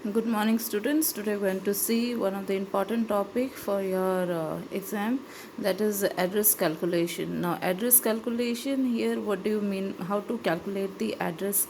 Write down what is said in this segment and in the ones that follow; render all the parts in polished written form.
Good morning, students. Today we're going to see one of the important topic for your exam, that is address calculation. Now, address calculation here, what do you mean? How to calculate the address?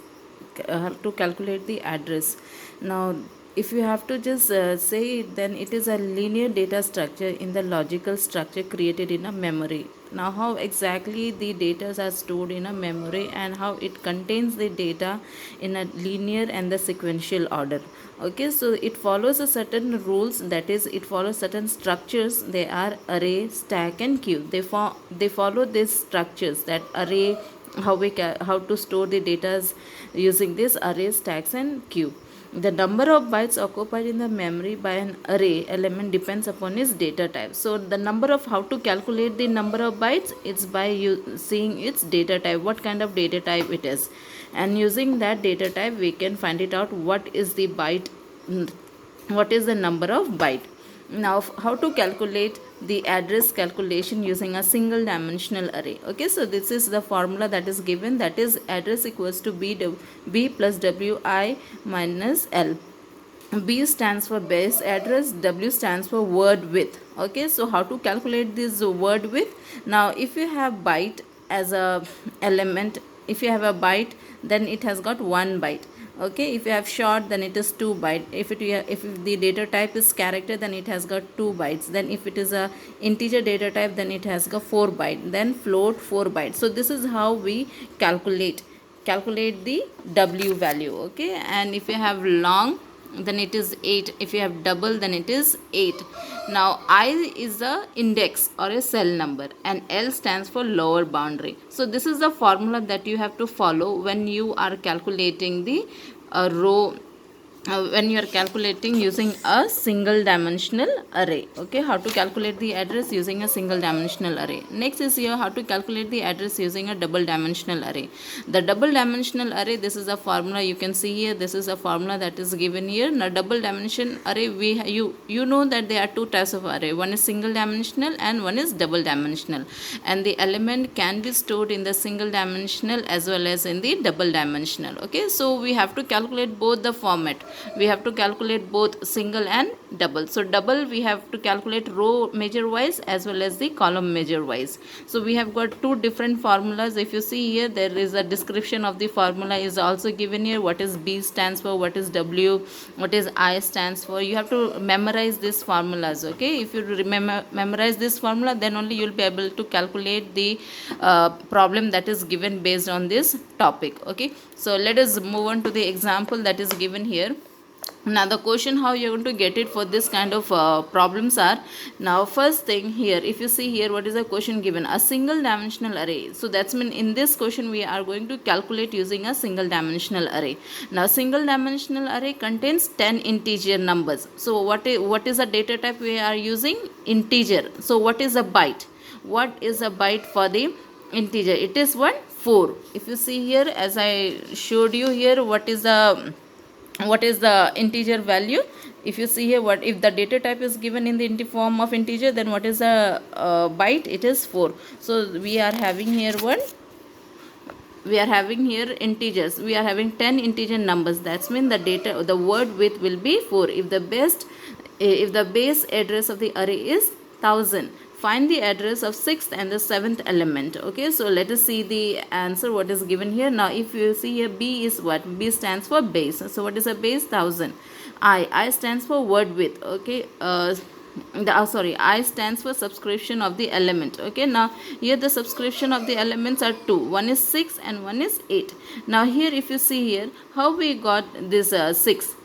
How to calculate the address? Now, if you have to just say it, then it is a linear data structure in the logical structure created in a memory. Now, how exactly the data are stored in a memory and how it contains the data in a linear and the sequential order. Okay, so it follows a certain rules, that is it follows certain structures. They are array, stack and queue. They follow these structures, that array, how to store the data using this array, stacks and queue. The number of bytes occupied in the memory by an array element depends upon its data type. So the number of, how to calculate the number of bytes, it's by seeing its data type, what kind of data type it is, and using that data type we can find it out what is the byte, what is the number of byte. Now, how to calculate the address calculation using a single dimensional array. Okay, so this is the formula that is given, that is address equals to b plus wi minus l. B stands for base address, W stands for word width. Okay, so how to calculate this word width? Now, if you have byte as a element, if you have a byte, then it has got 1 byte. Okay, if you have short, then it is 2 byte. If the data type is character, then it has got 2 bytes. Then if it is a integer data type, then it has got 4 byte. Then float 4 bytes. So this is how we calculate the W value. Okay, and if you have long, then it is 8. If you have double, then it is 8. Now I is the index or a cell number and L stands for lower boundary. So this is the formula that you have to follow when you are calculating the row, when you are calculating using a single dimensional array. Okay, how to calculate the address using a single dimensional array. Next is here how to calculate the address using a double dimensional array. The double dimensional array, this is a formula you can see here. This is a formula that is given here. Now double dimension array, you know that there are two types of array. One is single dimensional and one is double dimensional, and the element can be stored in the single dimensional as well as in the double dimensional. Okay, so we have to calculate both the format. We have to calculate both single and double. So double, we have to calculate row measure wise as well as the column measure wise. So we have got two different formulas. If you see here, there is a description of the formula is also given here. What is B stands for, what is W, what is I stands for. You have to memorize these formulas. Okay, if you memorize this formula, then only you will be able to calculate the problem that is given based on this topic. Okay, so let us move on to the example that is given here. Now the question how you're going to get it for this kind of problems are, now first thing here, if you see here, what is the question given? A single dimensional array. So that's mean in this question we are going to calculate using a single dimensional array. Now single dimensional array contains 10 integer numbers. So what is the data type we are using? Integer. So what is a byte? What is a byte for the integer? It is 4. If you see here, as I showed you here, what is the integer value? If you see here, what if the data type is given in the form of integer, then what is the byte? It is 4. So we are having here integers. We are having 10 integer numbers. That's mean the word width will be 4. If the base address of the array is 1000, find the address of 6th and the 7th element. Okay, so let us see the answer what is given here. Now if you see here, B is what? B stands for base. So what is a base? 1000. I stands for word width. Okay, I stands for subscription of the element. Okay, now here the subscription of the elements are 2. One is 6 and one is 8. Now here if you see here, how we got this 6?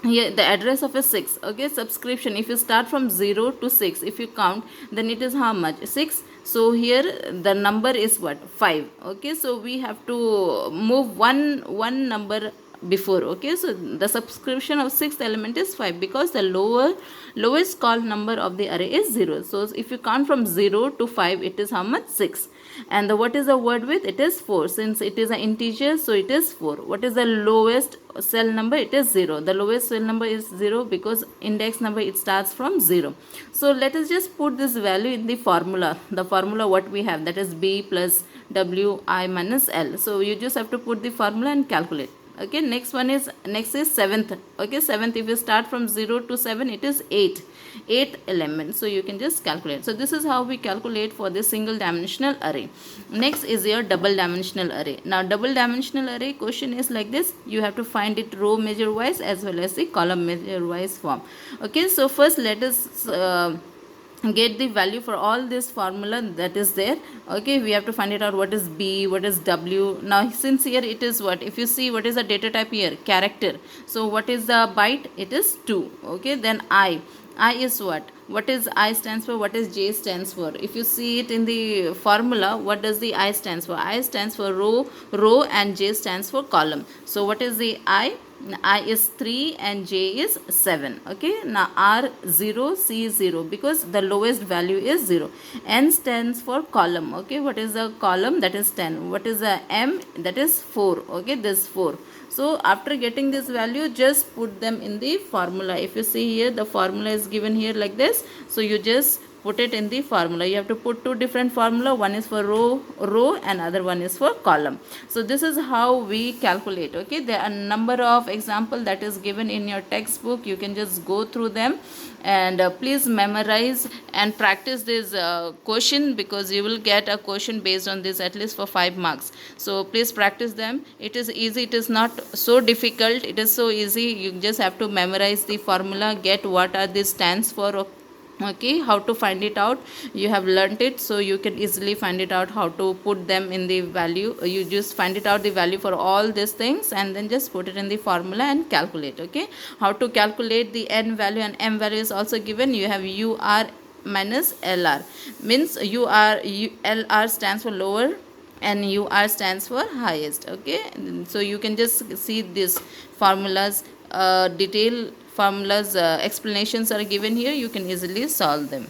Here the address of a 6. Okay, subscription, if you start from 0 to 6, if you count, then it is how much? 6. So here the number is what? 5. Okay, so we have to move one number before. Okay, so the subscription of 6th element is 5 because the lowest call number of the array is 0. So if you count from 0 to 5, it is how much? 6. And what is the word width? It is 4. Since it is an integer, so it is 4. What is the lowest cell number? It is 0. The lowest cell number is 0 because index number, it starts from 0. So let us just put this value in the formula. The formula what we have, that is B plus W I minus L. So you just have to put the formula and calculate. Okay, next is seventh. Okay, seventh, if you start from 0 to 7, it is 8 elements, so you can just calculate. So this is how we calculate for this single dimensional array. Next is your double dimensional array. Now double dimensional array question is like this: you have to find it row measure wise as well as the column measure wise form. Okay, so first let us get the value for all this formula that is there. Okay, we have to find it out what is b, what is w. Now since here it is what, if you see what is the data type here, character, so what is the byte, it is 2. Okay, then I is what is I stands for, what is j stands for. If you see it in the formula, what does the I stands for? I stands for row and j stands for column. So what is the I is 3 and j is 7. Okay, now R 0, C 0, because the lowest value is 0. N stands for column. Okay, what is the column? That is 10. What is the M? That is 4. Okay, this 4. So after getting this value, just put them in the formula. If you see here, the formula is given here like this. So you just put it in the formula. You have to put two different formula. One is for row and other one is for column. So this is how we calculate. Okay, there are a number of example that is given in your textbook. You can just go through them, and please memorize and practice this question, because you will get a question based on this at least for 5 marks. So please practice them. It is easy, it is not so difficult, it is so easy. You just have to memorize the formula, get what are these stands for. Okay, how to find it out, you have learnt it, so you can easily find it out how to put them in the value. You just find it out the value for all these things and then just put it in the formula and calculate. Okay, how to calculate the n value and m value is also given. You have ur minus lr, means lr stands for lower and ur stands for highest. Okay, so you can just see this formulas, detail formulas, explanations are given here. You can easily solve them.